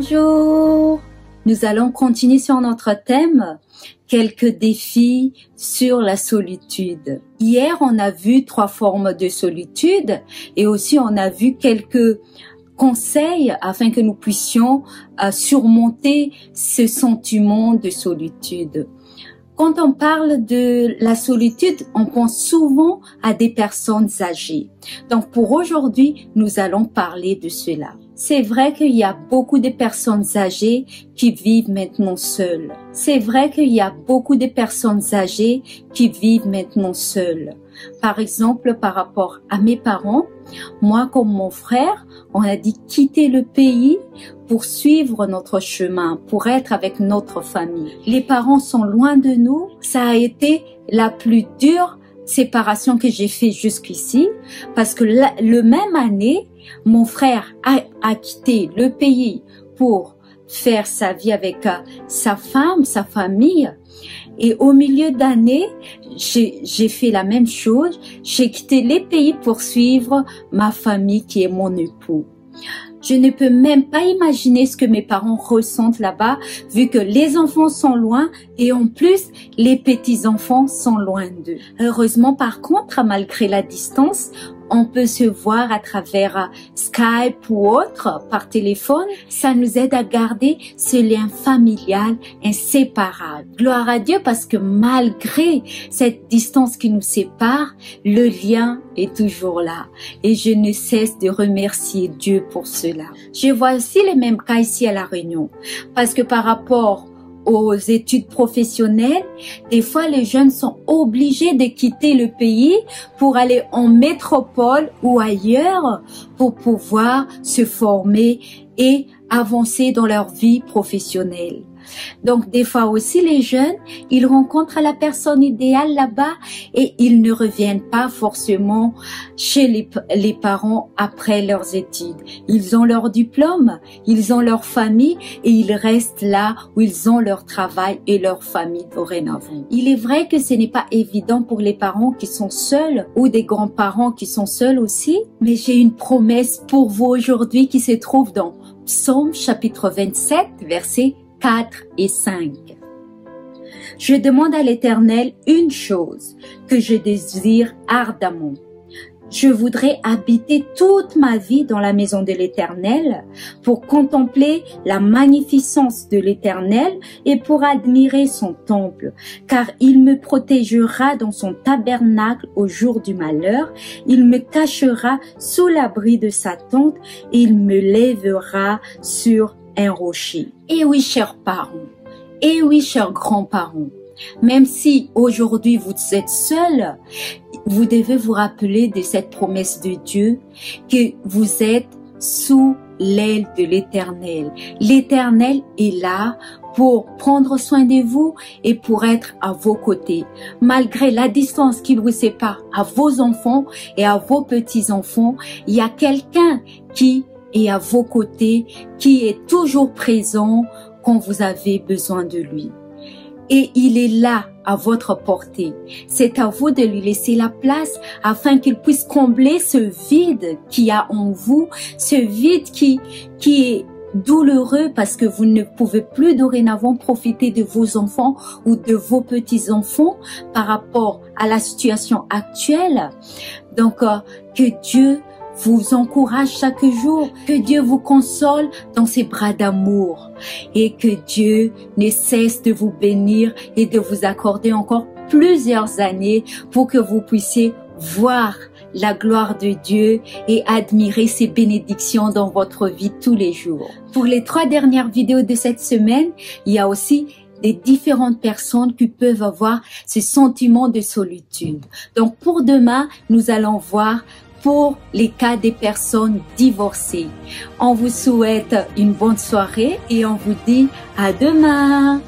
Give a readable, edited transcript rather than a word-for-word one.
Bonjour, nous allons continuer sur notre thème, quelques défis sur la solitude. Hier, on a vu 3 formes de solitude et aussi on a vu quelques conseils afin que nous puissions surmonter ce sentiment de solitude. Quand on parle de la solitude, on pense souvent à des personnes âgées. Donc pour aujourd'hui, nous allons parler de cela. C'est vrai qu'il y a beaucoup de personnes âgées qui vivent maintenant seules. C'est vrai qu'il y a beaucoup de personnes âgées qui vivent maintenant seules. Par exemple, par rapport à mes parents, moi comme mon frère, on a dit quitter le pays pour suivre notre chemin, pour être avec notre famille. Les parents sont loin de nous. Ça a été la plus dure séparation que j'ai fait jusqu'ici parce que le même année, mon frère a quitté le pays pour faire sa vie avec sa femme, sa famille. Et au milieu d'année, j'ai fait la même chose. J'ai quitté les pays pour suivre ma famille qui est mon époux. Je ne peux même pas imaginer ce que mes parents ressentent là-bas, vu que les enfants sont loin et en plus, les petits-enfants sont loin d'eux. Heureusement, par contre, malgré la distance, on peut se voir à travers Skype ou autre, par téléphone. Ça nous aide à garder ce lien familial inséparable. Gloire à Dieu parce que malgré cette distance qui nous sépare, le lien est toujours là. Et je ne cesse de remercier Dieu pour cela. Je vois aussi les mêmes cas ici à La Réunion. Parce que par rapport aux études professionnelles, des fois les jeunes sont obligés de quitter le pays pour aller en métropole ou ailleurs pour pouvoir se former et avancer dans leur vie professionnelle. Donc des fois aussi les jeunes, ils rencontrent la personne idéale là-bas et ils ne reviennent pas forcément chez les parents après leurs études. Ils ont leur diplôme, ils ont leur famille et ils restent là où ils ont leur travail et leur famille dorénavant. Il est vrai que ce n'est pas évident pour les parents qui sont seuls ou des grands-parents qui sont seuls aussi, mais j'ai une promesse pour vous aujourd'hui qui se trouve dans Psaume chapitre 27, versets 4 et 5. Je demande à l'Éternel une chose que je désire ardemment. Je voudrais habiter toute ma vie dans la maison de l'Éternel pour contempler la magnificence de l'Éternel et pour admirer son temple, car il me protégera dans son tabernacle au jour du malheur, il me cachera sous l'abri de sa tente et il me lèvera sur un rocher. Et oui, chers parents, et oui, chers grands-parents, même si aujourd'hui vous êtes seuls, vous devez vous rappeler de cette promesse de Dieu que vous êtes sous l'aile de l'Éternel. L'Éternel est là pour prendre soin de vous et pour être à vos côtés. Malgré la distance qui vous sépare à vos enfants et à vos petits-enfants, il y a quelqu'un qui est à vos côtés, qui est toujours présent quand vous avez besoin de lui. Et il est là à votre portée. C'est à vous de lui laisser la place afin qu'il puisse combler ce vide qu'il y a en vous, ce vide qui est douloureux parce que vous ne pouvez plus dorénavant profiter de vos enfants ou de vos petits-enfants par rapport à la situation actuelle. Donc, que Dieu vous encourage chaque jour, que Dieu vous console dans ses bras d'amour et que Dieu ne cesse de vous bénir et de vous accorder encore plusieurs années pour que vous puissiez voir la gloire de Dieu et admirer ses bénédictions dans votre vie tous les jours. Pour les 3 dernières vidéos de cette semaine, il y a aussi des différentes personnes qui peuvent avoir ce sentiment de solitude. Donc pour demain, nous allons voir pour les cas des personnes divorcées. On vous souhaite une bonne soirée et on vous dit à demain.